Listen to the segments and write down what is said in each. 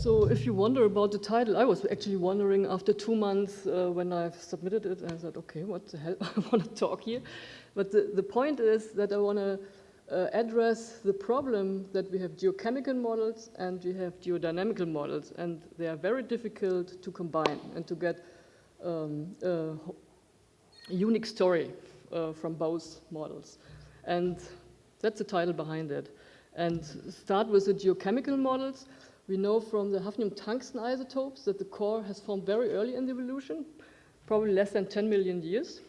So if you wonder about the title, I was actually wondering after 2 months when I submitted it, and I said, okay, what the hell, I want to talk here. But the point is that I want to address the problem that we have geochemical models and we have geodynamical models, and they are very difficult to combine and to get a unique story from both models. And that's the title behind it. And start with the geochemical models. We know from the hafnium-tungsten isotopes that the core has formed very early in the evolution, probably less than 10 million years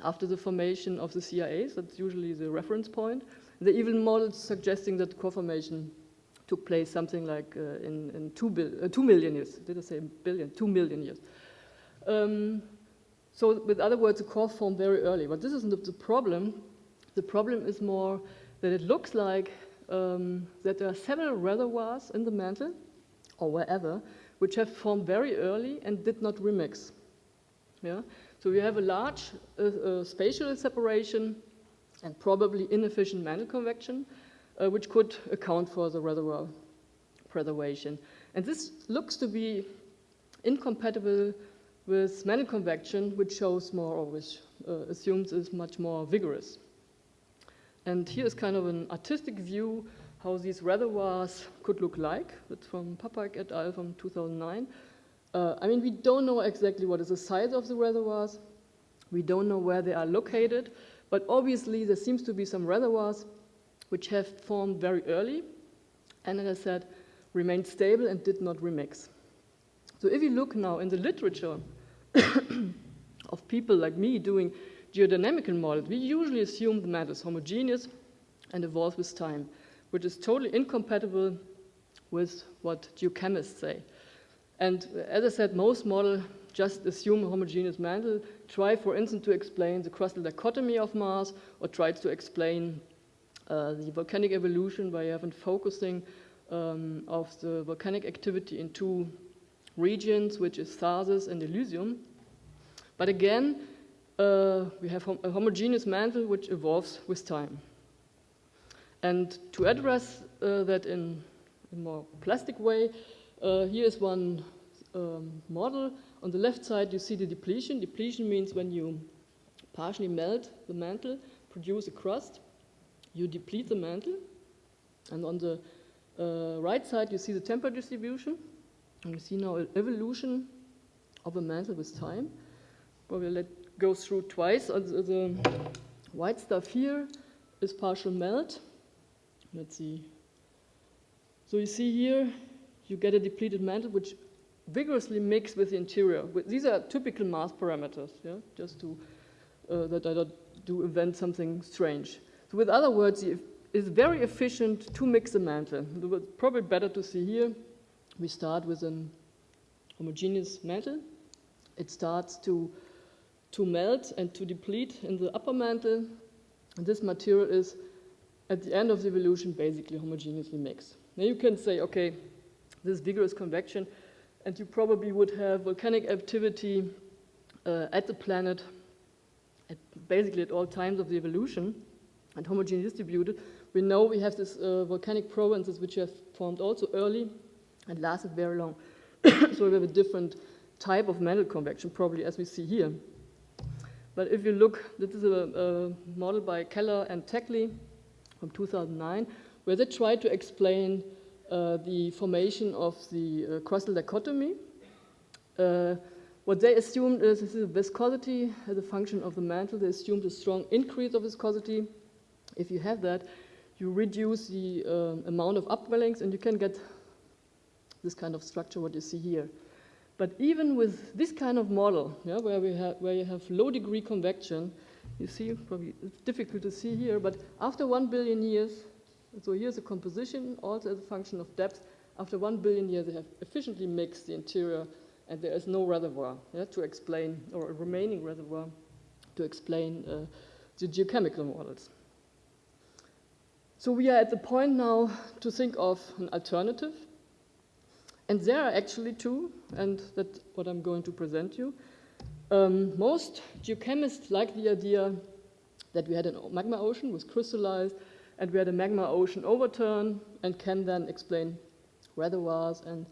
after the formation of the CIAs. That's usually the reference point. There are even models suggesting that the core formation took place something like in 2 million years. Did I say billion? 2 million years. So with other words, the core formed very early. But this isn't the problem. The problem is more that it looks like that there are several reservoirs in the mantle, or wherever, which have formed very early and did not remix. Yeah? So we have a large spatial separation and probably inefficient mantle convection, which could account for the reservoir preservation. And this looks to be incompatible with mantle convection, which shows more, or which assumes is much more vigorous. And here is kind of an artistic view how these reservoirs could look like. That's from Papak et al. From 2009. I mean, we don't know exactly what is the size of the reservoirs. We don't know where they are located. But obviously, there seems to be some reservoirs which have formed very early and, as I said, remained stable and did not remix. So if you look now in the literature of people like me doing geodynamical models, we usually assume the matter is homogeneous and evolves with time, which is totally incompatible with what geochemists say. And as I said, most models just assume a homogeneous mantle, try, for instance, to explain the crustal dichotomy of Mars, or try to explain the volcanic evolution by having focusing of the volcanic activity in two regions, which is Tharsis and Elysium. But again, we have a homogeneous mantle which evolves with time. And to address that in a more plastic way, here is one model. On the left side, you see the depletion. Depletion means when you partially melt the mantle, produce a crust, you deplete the mantle. And on the right side, you see the temperature distribution. And you see now an evolution of a mantle with time. Probably let go through twice. The white stuff here is partial melt. Let's see. So you see here, you get a depleted mantle which vigorously mixes with the interior. These are typical mass parameters, yeah? Just to that I don't do invent something strange. So with other words, it's very efficient to mix the mantle. It's probably better to see here. We start with an homogeneous mantle. It starts to melt and to deplete in the upper mantle. And this material is, at the end of the evolution, basically homogeneously mixed. Now you can say, okay, this is vigorous convection, and you probably would have volcanic activity at the planet basically at all times of the evolution and homogeneously distributed. We know we have this volcanic provinces which have formed also early and lasted very long. So we have a different type of mantle convection, probably as we see here. But if you look, this is a model by Keller and Tackley from 2009, where they tried to explain the formation of the crustal dichotomy. What they assumed is this is viscosity as a function of the mantle. They assumed a strong increase of viscosity. If you have that, you reduce the amount of upwellings, and you can get this kind of structure, what you see here. But even with this kind of model, yeah, where you have low degree convection, you see, probably it's difficult to see here, but after 1 billion years, so here's a composition, also as a function of depth. After 1 billion years, they have efficiently mixed the interior, and there is no reservoir, yeah, to explain, or a remaining reservoir to explain the geochemical models. So we are at the point now to think of an alternative. And there are actually two, and that's what I'm going to present you. Most geochemists like the idea that we had a magma ocean, was crystallized, and we had a magma ocean overturn, and can then explain reservoirs and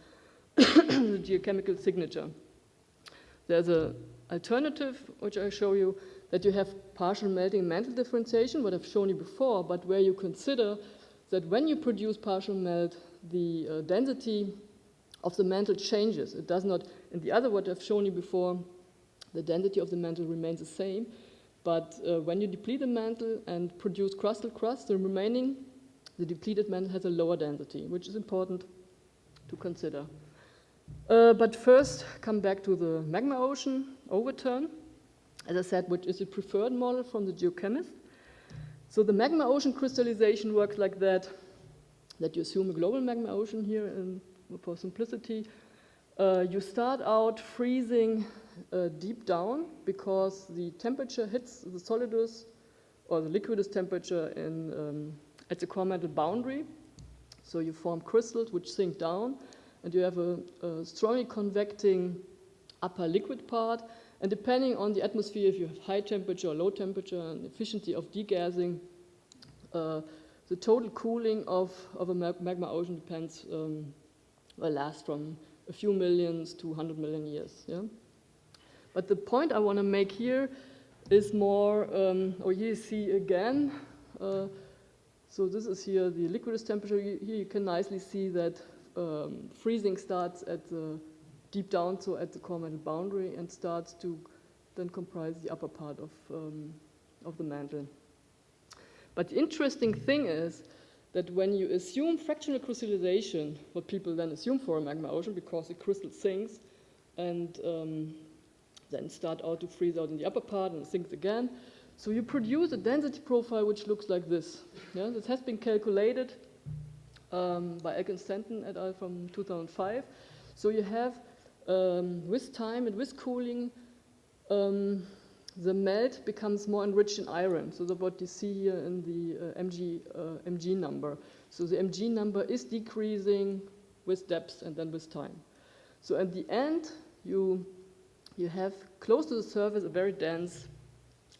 the geochemical signature. There's an alternative, which I show you, that you have partial melting and mantle differentiation, what I've shown you before, but where you consider that when you produce partial melt, the density of the mantle changes. It does not, in the other, what I've shown you before, the density of the mantle remains the same, but when you deplete the mantle and produce crustal crust, the depleted mantle has a lower density, which is important to consider. But first, come back to the magma ocean overturn, as I said, which is the preferred model from the geochemist. So the magma ocean crystallization works like that you assume a global magma ocean here, and for simplicity. You start out freezing deep down because the temperature hits the solidus or the liquidus temperature at the core mantle boundary. So you form crystals which sink down, and you have a strongly convecting upper liquid part. And depending on the atmosphere, if you have high temperature or low temperature and efficiency of degassing, the total cooling of a magma ocean depends, lasts from a few millions to 100 million years. Yeah? But the point I want to make here is more, here you see again, so this is here the liquidus temperature. Here you can nicely see that freezing starts at the deep down, so at the core mantle boundary, and starts to then comprise the upper part of the mantle. But the interesting thing is that when you assume fractional crystallization, what people then assume for a magma ocean, because the crystal sinks and then start out to freeze out in the upper part and sinks again, so you produce a density profile which looks like this. Yeah? This has been calculated by Elkin Stanton et al. From 2005. So you have, with time and with cooling, the melt becomes more enriched in iron. So that's what you see here in the Mg number. So the Mg number is decreasing with depth and then with time. So at the end, you have close to the surface a very dense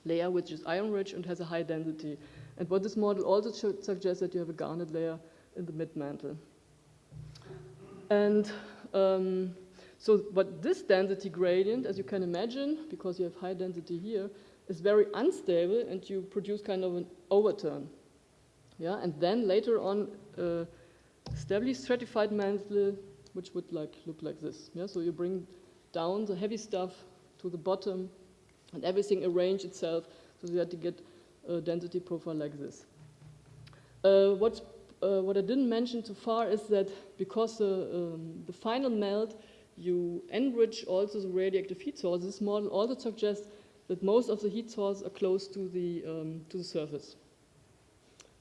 layer which is iron-rich and has a high density. And what this model also suggests that you have a garnet layer in the mid-mantle. And but this density gradient, as you can imagine, because you have high density here, is very unstable, and you produce kind of an overturn. Yeah, and then later on, stably stratified mantle, which would look like this. Yeah, so you bring down the heavy stuff to the bottom, and everything arrange itself so that you get a density profile like this. What I didn't mention so far is that because the final melt, you enrich also the radioactive heat source. This model also suggests that most of the heat sources are close to the surface.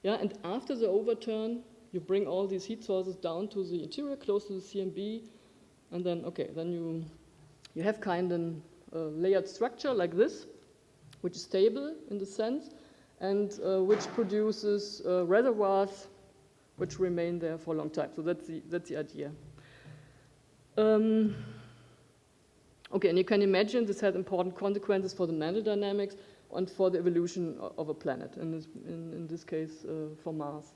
Yeah, and after the overturn, you bring all these heat sources down to the interior, close to the CMB, and then you have kind of a layered structure like this, which is stable in the sense, and which produces reservoirs which remain there for a long time. So that's the idea. And you can imagine this has important consequences for the mantle dynamics and for the evolution of a planet, in this case for Mars.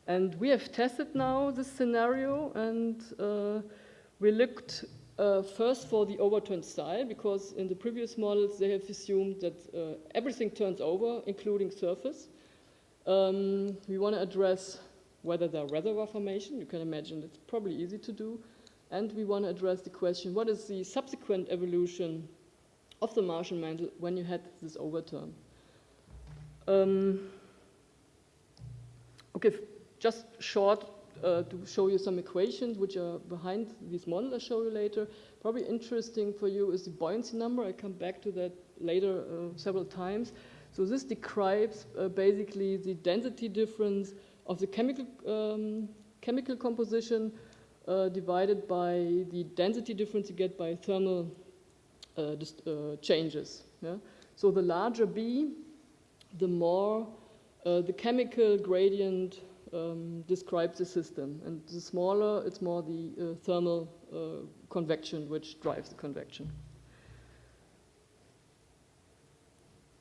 And we have tested now this scenario, and we looked first for the overturn style, because in the previous models they have assumed that everything turns over, including surface. We want to address whether there are reservoir formation. You can imagine it's probably easy to do. And we want to address the question, what is the subsequent evolution of the Martian mantle when you had this overturn? Just short to show you some equations which are behind these models I'll show you later. Probably interesting for you is the buoyancy number. I come back to that later several times. So this describes basically the density difference of the chemical composition divided by the density difference you get by thermal changes. Yeah? So the larger B, the more the chemical gradient describes the system, and the smaller, it's more the thermal convection which drives the convection.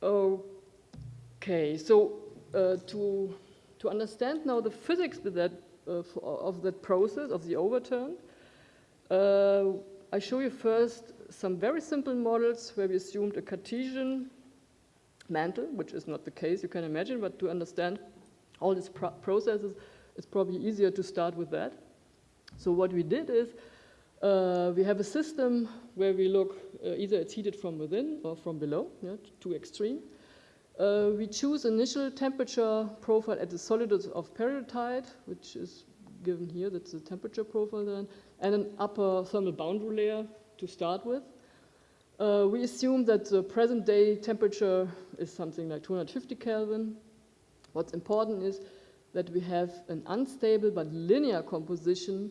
Okay, so to understand now the physics of that process, of the overturn, I show you first some very simple models where we assumed a Cartesian mantle, which is not the case, you can imagine, but to understand all these processes, it's probably easier to start with that. So what we did is, we have a system where we look, either it's heated from within or from below, yeah, to extreme. We choose initial temperature profile at the solidus of peridotite, which is given here, that's the temperature profile then, and an upper thermal boundary layer to start with. We assume that the present day temperature is something like 250 Kelvin. What's important is that we have an unstable but linear composition,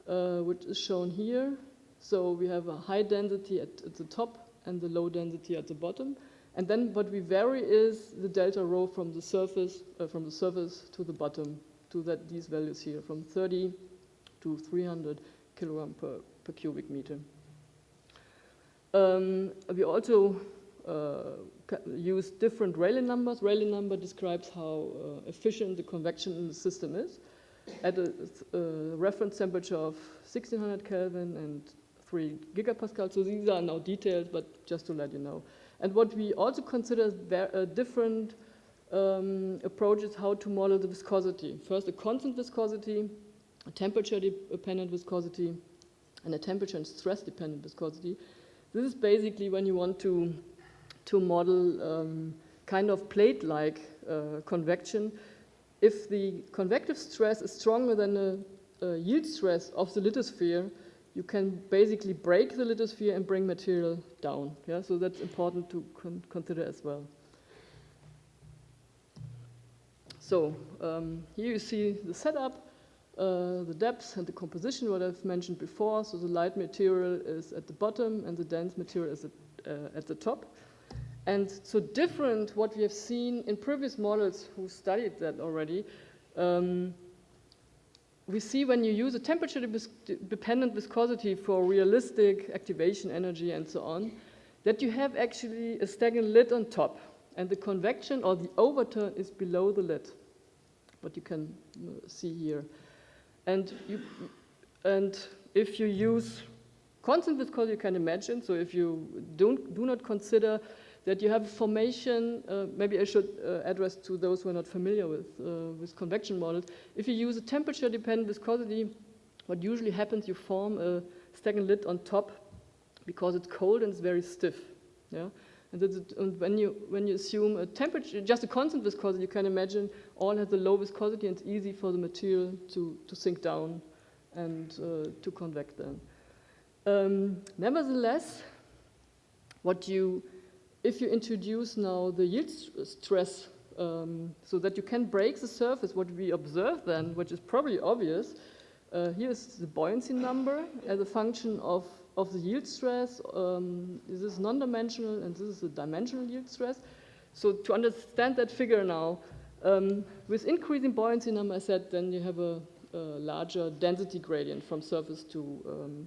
which is shown here. So we have a high density at the top and the low density at the bottom. And then what we vary is the delta rho from the surface to the bottom, to these values here, from 30 to 300 kilogram per cubic meter. We also use different Rayleigh numbers. Rayleigh number describes how efficient the convection in the system is at a reference temperature of 1600 Kelvin and 3 gigapascal. So these are now detailed, but just to let you know. And what we also consider different approaches how to model the viscosity. First, a constant viscosity, a temperature-dependent viscosity, and a temperature and stress-dependent viscosity. This is basically when you want to model kind of plate-like convection. If the convective stress is stronger than the yield stress of the lithosphere, you can basically break the lithosphere and bring material down. Yeah? So that's important to consider as well. So here you see the setup, the depth and the composition, what I've mentioned before. So the light material is at the bottom and the dense material is at the top. And so different what we have seen in previous models who studied that already, we see when you use a temperature-dependent viscosity for realistic activation energy and so on, that you have actually a stagnant lid on top, and the convection or the overturn is below the lid, what you can see here. And if you use constant viscosity, you can imagine, so if you do not consider that you have a formation, maybe I should address to those who are not familiar with convection models. If you use a temperature-dependent viscosity, what usually happens, you form a stagnant lid on top because it's cold and it's very stiff. Yeah? And when you assume a temperature, just a constant viscosity, you can imagine all has a low viscosity and it's easy for the material to sink down and to convect then. Nevertheless, if you introduce now the yield stress so that you can break the surface, what we observe then, which is probably obvious, here is the buoyancy number as a function of the yield stress. This is non-dimensional and this is a dimensional yield stress. So to understand that figure now, with increasing buoyancy number, I said, then you have a larger density gradient from surface to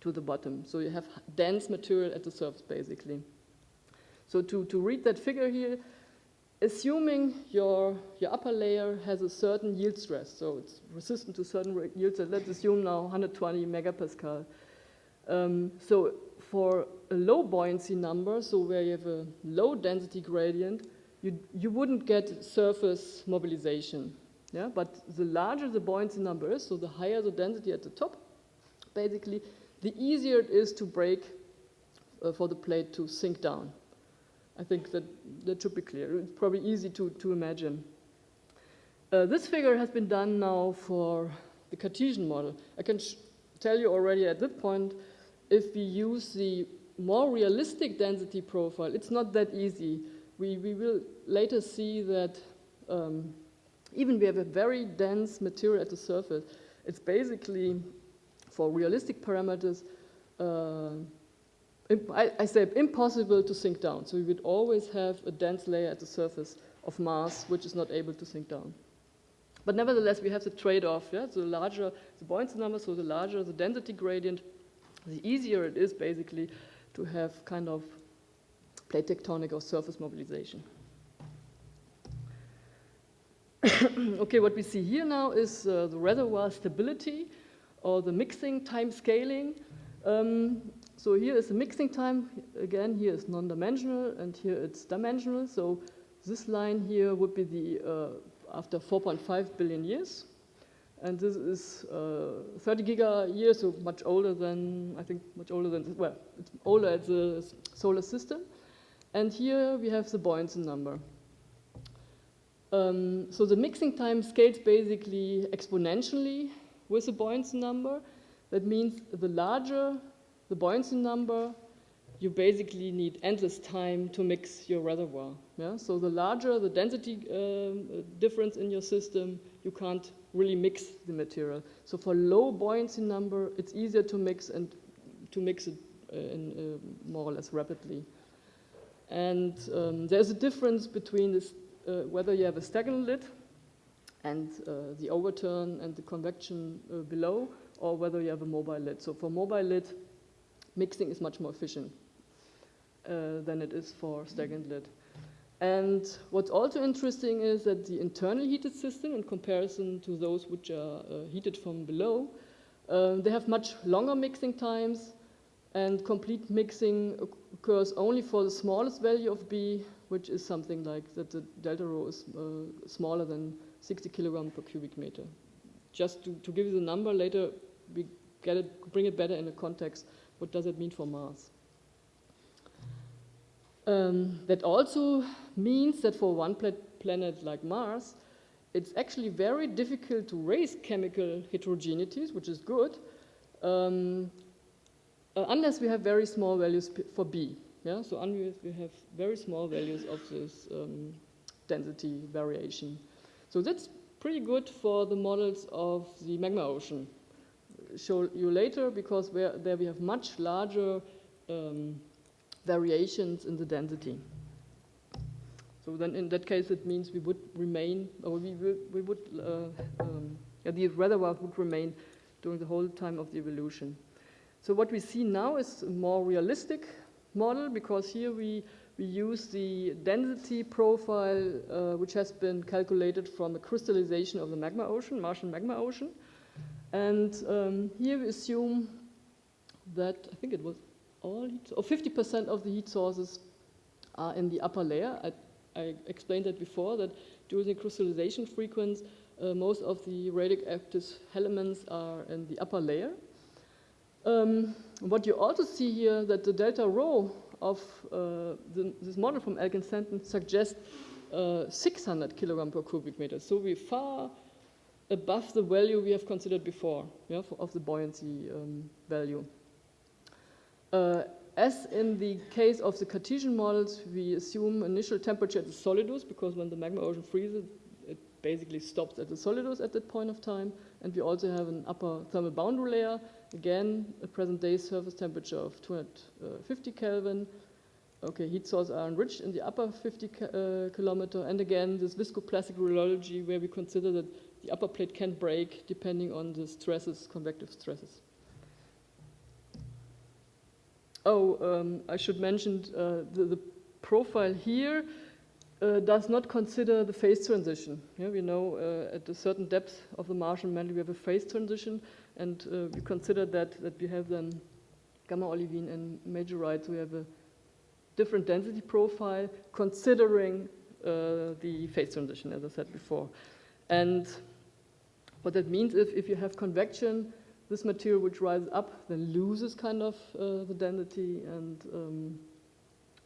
the bottom. So you have dense material at the surface, basically. So to read that figure here, assuming your upper layer has a certain yield stress, so it's resistant to certain yield stress, let's assume now 120 megapascal. So for a low buoyancy number, so where you have a low density gradient, you wouldn't get surface mobilization. Yeah? But the larger the buoyancy number is, so the higher the density at the top, basically, the easier it is to break for the plate to sink down. I think that should be clear. It's probably easy to imagine. This figure has been done now for the Cartesian model. I can tell you already at this point, if we use the more realistic density profile, it's not that easy. We will later see that even we have a very dense material at the surface, it's basically, for realistic parameters, I say impossible to sink down. So we would always have a dense layer at the surface of Mars, which is not able to sink down. But nevertheless, we have the trade-off. Yeah? So the larger the buoyancy number, so the larger the density gradient, the easier it is basically to have kind of plate tectonic or surface mobilization. Okay, what we see here now is the reservoir stability or the mixing time scaling. So here is the mixing time. Again, here is non-dimensional, and here it's dimensional. So this line here would be the after 4.5 billion years. And this is 30 giga years, so much older than, I think, much older than, well, it's older at the solar system. And here we have the buoyancy number. So the mixing time scales basically exponentially with the buoyancy number. That means the larger the buoyancy number, you basically need endless time to mix your reservoir. Yeah? So the larger the density difference in your system, you can't really mix the material. So for low buoyancy number, it's easier to mix and to mix it more or less rapidly. And there's a difference between this, whether you have a stagnant lid and the overturn and the convection below, or whether you have a mobile lid. So for mobile lid, mixing is much more efficient than it is for stagnant lid. And what's also interesting is that the internal heated system, in comparison to those which are heated from below, they have much longer mixing times, and complete mixing occurs only for the smallest value of B, which is something like that the delta rho is smaller than 60 kilogram per cubic meter. Just to give you the number later, we bring it better in a context. What does it mean for Mars? That also means that for one planet like Mars, it's actually very difficult to raise chemical heterogeneities, which is good, unless we have very small values for B. Yeah? So unless we have very small values of this density variation. So that's pretty good for the models of the magma ocean. Show you later, because there we have much larger variations in the density. So then in that case, it means we would remain, or the reservoirs would remain during the whole time of the evolution. So what we see now is a more realistic model, because here we use the density profile which has been calculated from a crystallization of the magma ocean, Martian magma ocean. And here we assume that, I think it was all heat, or 50% of the heat sources are in the upper layer. I explained that before, that during the crystallization frequency, most of the radioactive elements are in the upper layer. What you also see here, that the delta rho of this model from Elkin-Stanton suggests 600 kilogram per cubic meter. So we're far above the value we have considered before, yeah, of the buoyancy value. As in the case of the Cartesian models, we assume initial temperature at the solidus, because when the magma ocean freezes, it basically stops at the solidus at that point of time. And we also have an upper thermal boundary layer, again, a present-day surface temperature of 250 Kelvin. Okay, heat sources are enriched in the upper 50 kilometer. And again, this viscoplastic rheology, where we consider that the upper plate can break depending on the stresses, convective stresses. I should mention the profile here does not consider the phase transition. Yeah, we know at a certain depth of the Martian mantle we have a phase transition, and we consider that we have then gamma olivine and majorite, so we have a different density profile considering the phase transition, as I said before. And what that means, if you have convection, this material which rises up then loses kind of the density and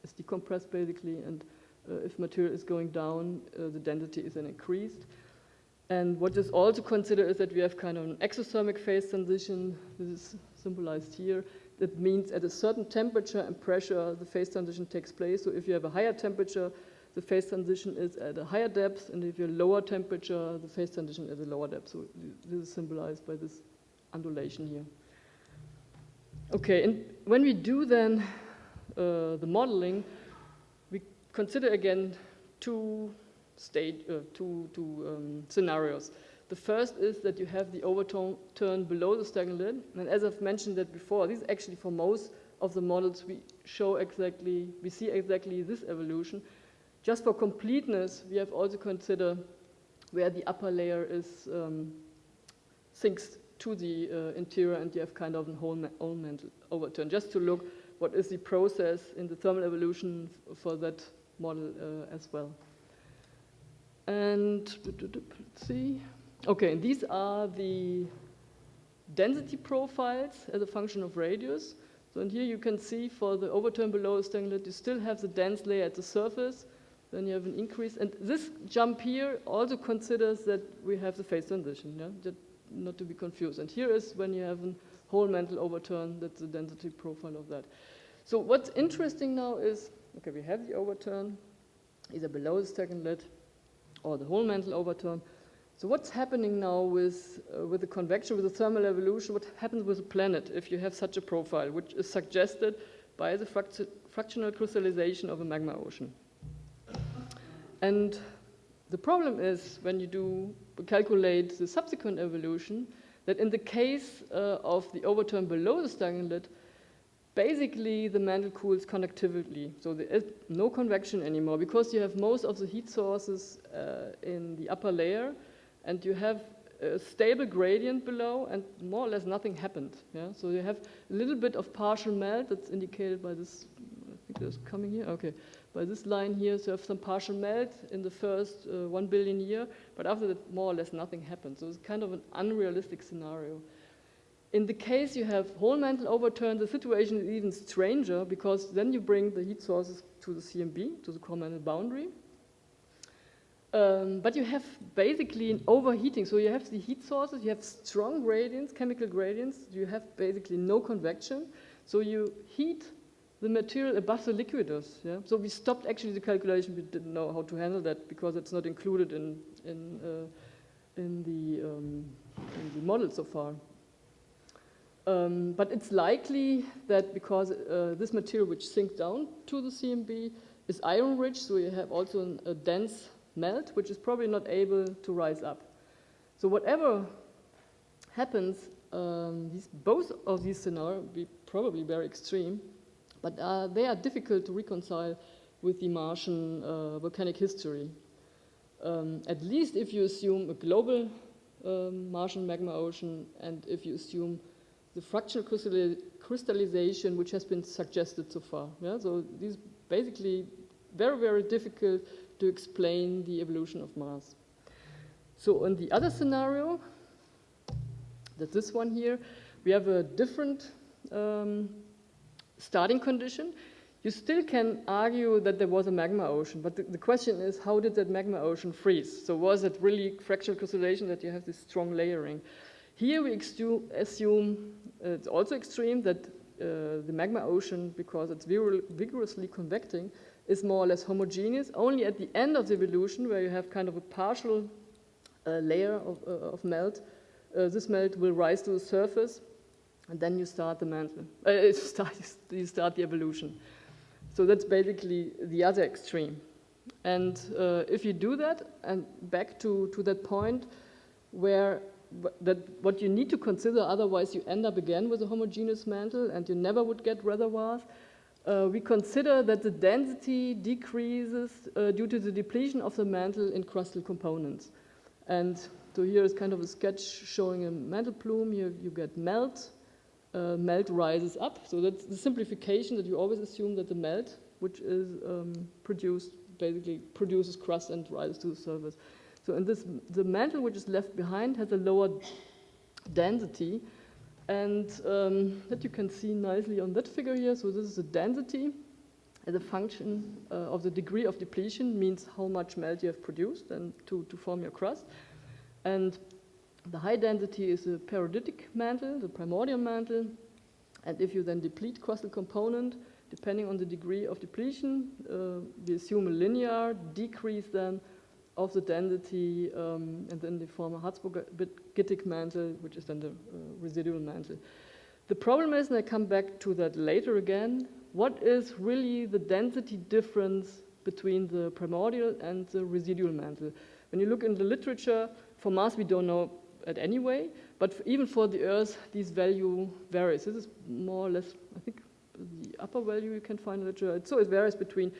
is decompressed basically, and if material is going down, the density is then increased. And what is also considered is that we have kind of an exothermic phase transition. This is symbolized here. That means at a certain temperature and pressure, the phase transition takes place. So if you have a higher temperature, the phase transition is at a higher depth, and if you have lower temperature, the phase transition is at a lower depth. So this is symbolized by this undulation here. Okay, and when we do then the modeling, we consider again two scenarios. The first is that you have the overturn below the stagnant lid, and as I've mentioned that before, this is actually for most of the models we see exactly this evolution. Just for completeness, we have also considered where the upper layer is sinks to the interior, and you have kind of a whole mantle overturn, just to look what is the process in the thermal evolution for that model as well. And let's see. Okay, and these are the density profiles as a function of radius. So and here you can see for the overturn below Stangelet, you still have the dense layer at the surface, then you have an increase. And this jump here also considers that we have the phase transition, yeah? That, not to be confused. And here is when you have a whole mantle overturn, that's the density profile of that. So what's interesting now is, okay, we have the overturn, either below the Stangelet or the whole mantle overturn. So what's happening now with the convection, with the thermal evolution? What happens with a planet if you have such a profile, which is suggested by the fractional crystallization of a magma ocean? And the problem is when you do calculate the subsequent evolution, that in the case of the overturn below the Stangelet, basically the mantle cools conductively. So there is no convection anymore because you have most of the heat sources in the upper layer, and you have a stable gradient below, and more or less nothing happened. Yeah? So you have a little bit of partial melt that's indicated by this, I think it's coming here, okay, by this line here. So you have some partial melt in the first 1 billion year, but after that, more or less nothing happened. So it's kind of an unrealistic scenario. In the case you have whole mantle overturn, the situation is even stranger because then you bring the heat sources to the CMB, to the core mantle boundary. But you have basically an overheating. So you have the heat sources, you have strong gradients, chemical gradients, you have basically no convection. So you heat the material above the liquidus. Yeah? So we stopped actually the calculation, we didn't know how to handle that because it's not included in the model so far. But it's likely that because this material which sinks down to the CMB is iron rich, so you have also a dense melt, which is probably not able to rise up. So whatever happens, both of these scenarios will be probably very extreme, but they are difficult to reconcile with the Martian volcanic history. At least if you assume a global Martian magma ocean, and if you assume the fractional crystallization which has been suggested so far. Yeah? So these basically very, very difficult to explain the evolution of Mars. So in the other scenario, that's this one here, we have a different starting condition. You still can argue that there was a magma ocean, but the question is, how did that magma ocean freeze? So was it really fractional crystallization that you have this strong layering? Here we assume it's also extreme that the magma ocean, because it's vigorously convecting, is more or less homogeneous. Only at the end of the evolution, where you have kind of a partial layer of melt, this melt will rise to the surface, and then you start the mantle. You start the evolution. So that's basically the other extreme. And if you do that, and back to that point where what you need to consider, otherwise you end up again with a homogeneous mantle and you never would get reservoirs. We consider that the density decreases due to the depletion of the mantle in crustal components. And so here is kind of a sketch showing a mantle plume. You get melt. Melt rises up. So that's the simplification, that you always assume that the melt, which is produced, basically produces crust and rises to the surface. So in this, the mantle which is left behind has a lower density, and that you can see nicely on that figure here. So this is the density as a function of the degree of depletion, means how much melt you have produced and to form your crust. And the high density is a periodic mantle, the primordial mantle. And if you then deplete crustal component, depending on the degree of depletion, we assume a linear decrease then of the density, and then they form a Harzburgitic mantle, which is then the residual mantle. The problem is, and I come back to that later again, what is really the density difference between the primordial and the residual mantle? When you look in the literature, for Mars we don't know it anyway, but even for the Earth, this value varies. This is more or less, I think, the upper value you can find in the literature. So it varies between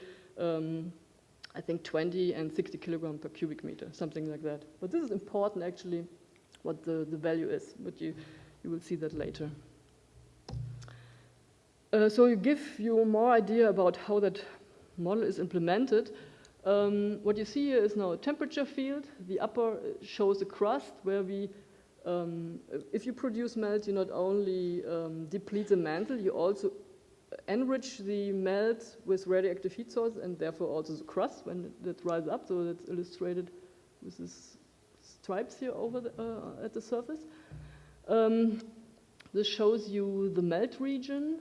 I think 20 and 60 kilogram per cubic meter, something like that. But this is important actually what the value is, but you will see that later. So you give you more idea about how that model is implemented. What you see here is now a temperature field. The upper shows the crust where we, if you produce melt, you not only deplete the mantle, you also enrich the melt with radioactive heat source and therefore also the crust when that rises up. So that's illustrated with these stripes here over at the surface. This shows you the melt region,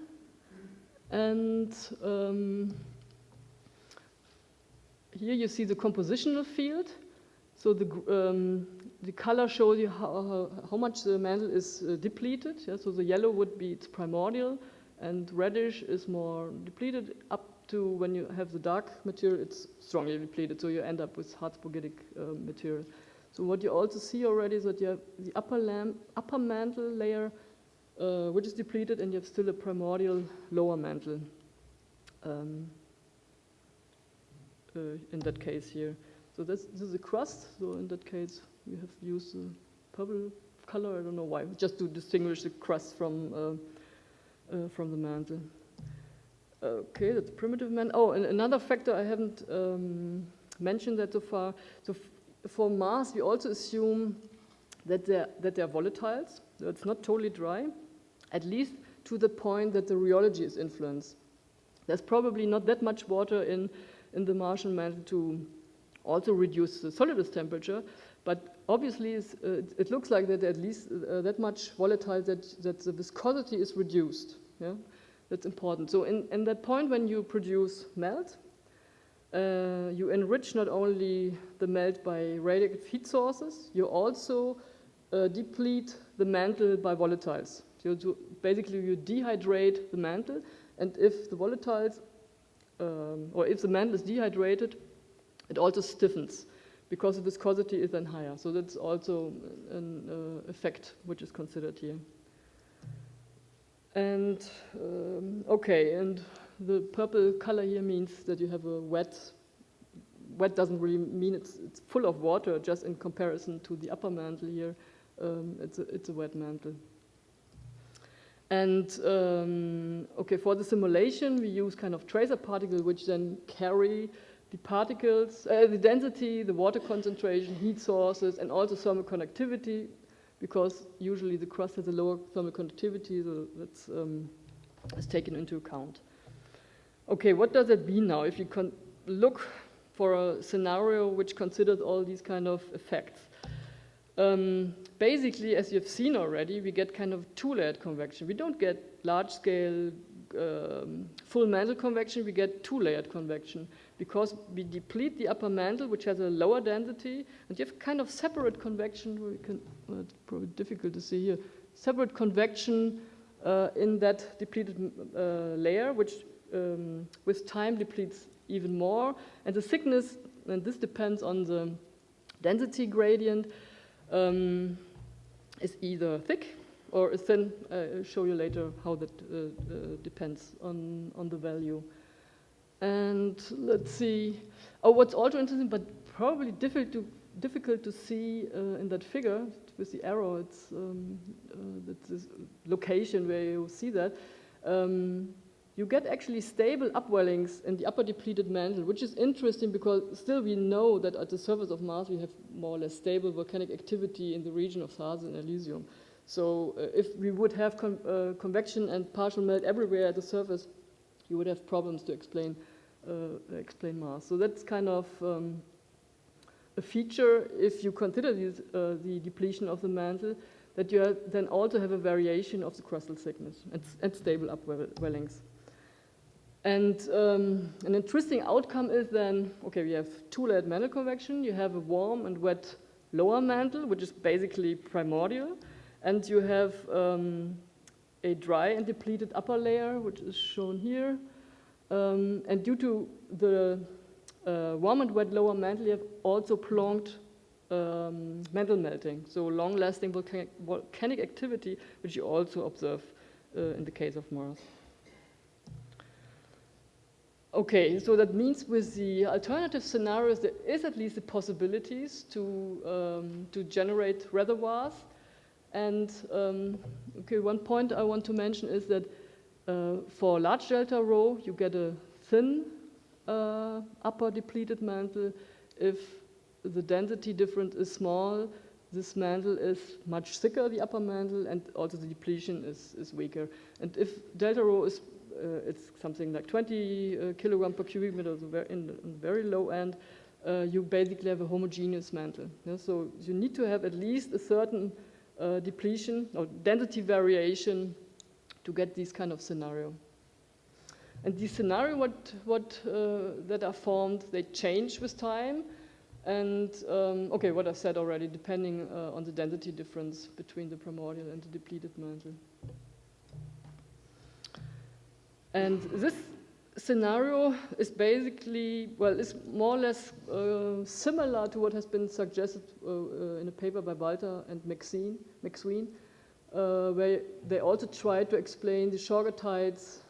and here you see the compositional field. So the color shows you how much the mantle is depleted. Yeah? So the yellow would be its primordial, and reddish is more depleted. Up to when you have the dark material, it's strongly depleted. So you end up with hard spaghetic material. So what you also see already is that you have the upper mantle layer, which is depleted, and you have still a primordial lower mantle. In that case here. So this is a crust. So in that case, we have used the purple color. I don't know why, just to distinguish the crust from the mantle. Okay, that's primitive mantle. Oh, and another factor I haven't mentioned that so far. So for Mars, we also assume that they're volatiles. So it's not totally dry, at least to the point that the rheology is influenced. There's probably not that much water in the Martian mantle to also reduce the solidus temperature, but obviously it looks like that at least that much volatile that the viscosity is reduced. Yeah? That's important. So in that point when you produce melt, you enrich not only the melt by radioactive heat sources, you also deplete the mantle by volatiles. So basically you dehydrate the mantle, and if the volatiles or if the mantle is dehydrated, it also stiffens because the viscosity is then higher. So that's also an effect which is considered here. And okay, and the purple color here means that you have a wet. Wet doesn't really mean it's full of water, just in comparison to the upper mantle here, it's a wet mantle. And okay, for the simulation, we use kind of tracer particles which then carry the particles, the density, the water concentration, heat sources, and also thermal conductivity, because usually the crust has a lower thermal conductivity, so that's is taken into account. Okay, what does that mean now? If you look for a scenario which considers all these kind of effects. Basically, as you've seen already, we get kind of two-layered convection. We don't get large-scale full mantle convection, we get two-layered convection because we deplete the upper mantle, which has a lower density, and you have kind of separate convection, well, it's probably difficult to see here, separate convection in that depleted layer, which with time depletes even more, and the thickness, and this depends on the density gradient, is either thick or is thin. I'll show you later how that depends on the value. And let's see. Oh, what's also interesting, but probably difficult to see in that figure with the arrow. It's that's this location where you see that. You get actually stable upwellings in the upper depleted mantle, which is interesting because still we know that at the surface of Mars we have more or less stable volcanic activity in the region of Tharsis and Elysium. So if we would have convection and partial melt everywhere at the surface, you would have problems to explain Mars. So that's kind of a feature if you consider the depletion of the mantle, that you then also have a variation of the crustal thickness and stable upwellings. And an interesting outcome is then, okay, we have two-layered mantle convection, you have a warm and wet lower mantle, which is basically primordial, and you have a dry and depleted upper layer, which is shown here. And due to the warm and wet lower mantle, you have also prolonged mantle melting, so long-lasting volcanic activity, which you also observe in the case of Mars. Okay, so that means with the alternative scenarios, there is at least the possibilities to generate reservoirs. And okay, one point I want to mention is that for large delta rho, you get a thin upper depleted mantle. If the density difference is small, this mantle is much thicker, the upper mantle, and also the depletion is weaker. And if delta rho is it's something like 20 kilogram per cubic meter, so in the very low end, you basically have a homogeneous mantle. Yeah? So you need to have at least a certain depletion or density variation to get this kind of scenario. And these scenarios that are formed, they change with time. And okay, what I said already, depending on the density difference between the primordial and the depleted mantle. And this scenario is basically, well, it's more or less similar to what has been suggested in a paper by Walter and McSween, where they also try to explain the Shorgatites,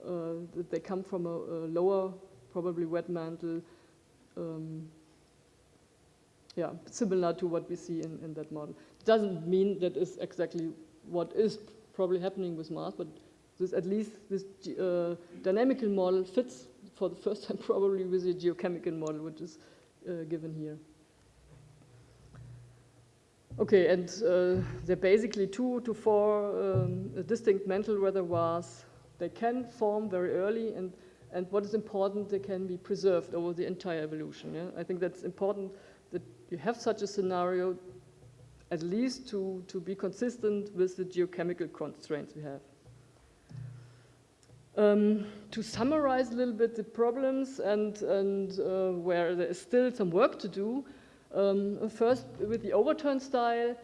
that they come from a lower, probably wet mantle, yeah, similar to what we see in that model. It doesn't mean that is exactly what is probably happening with Mars, but this, at least this dynamical model fits for the first time probably with the geochemical model, which is given here. Okay, and there are basically 2 to 4 distinct mantle reservoirs. They can form very early, and what is important, they can be preserved over the entire evolution. Yeah? I think that's important that you have such a scenario, at least to be consistent with the geochemical constraints we have. To summarize a little bit the problems and where there is still some work to do, first with the overturn style,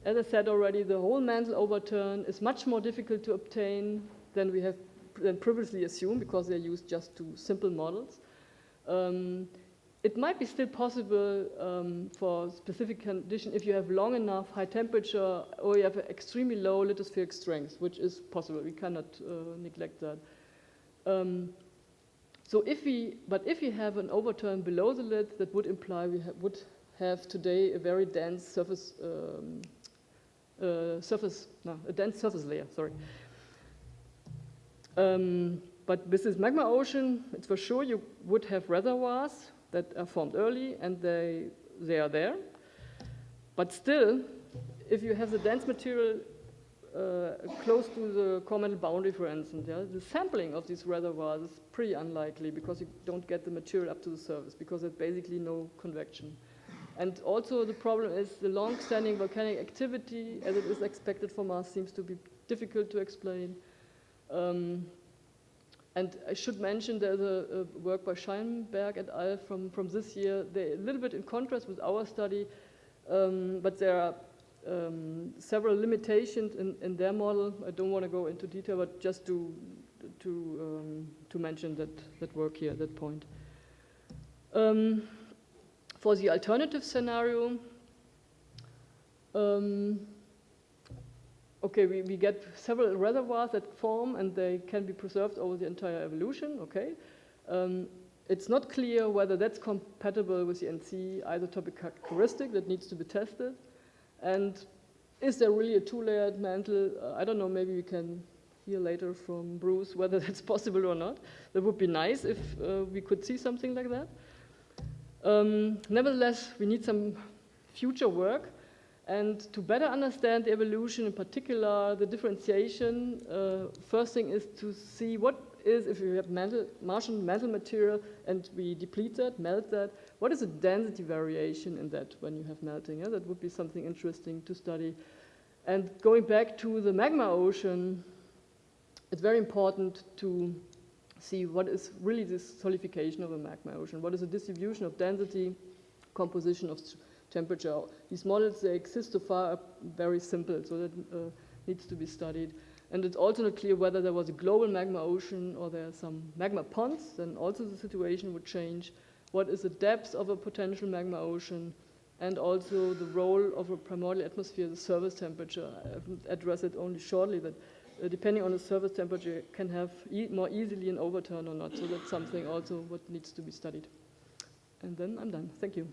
as I said already, the whole mantle overturn is much more difficult to obtain than we have previously assumed, because they're used just to simple models. It might be still possible for specific condition if you have long enough high temperature or you have an extremely low lithospheric strength, which is possible. We cannot neglect that. So if we have an overturn below the lid, that would imply we would have today a very dense surface layer. Sorry. But with this magma ocean, it's for sure you would have reservoirs that are formed early, and they are there. But still, if you have the dense material close to the core mantle boundary, for instance, yeah, the sampling of these reservoirs is pretty unlikely, because you don't get the material up to the surface, because there's basically no convection. And also the problem is the long-standing volcanic activity, as it is expected from Mars, seems to be difficult to explain. And I should mention there's a work by Scheinberg et al. From this year. They're a little bit in contrast with our study, but there are several limitations in their model. I don't want to go into detail, but just to mention that work here, that point. For the alternative scenario, okay, we get several reservoirs that form, and they can be preserved over the entire evolution, okay. It's not clear whether that's compatible with the NC isotopic characteristic. That needs to be tested. And is there really a 2-layered mantle? I don't know, maybe we can hear later from Bruce whether that's possible or not. That would be nice if we could see something like that. Nevertheless, we need some future work. And to better understand the evolution, in particular the differentiation, first thing is to see what is, if we have Martian mantle material and we deplete that, melt that, what is the density variation in that when you have melting? Yeah? That would be something interesting to study. And going back to the magma ocean, it's very important to see what is really this solidification of a magma ocean. What is the distribution of density, composition of temperature? These models, they exist so far, are very simple, so that needs to be studied. And it's also not clear whether there was a global magma ocean or there are some magma ponds, then also the situation would change. What is the depth of a potential magma ocean? And also the role of a primordial atmosphere, the surface temperature. I addressed it only shortly, that depending on the surface temperature, can have more easily an overturn or not. So that's something also what needs to be studied. And then I'm done. Thank you.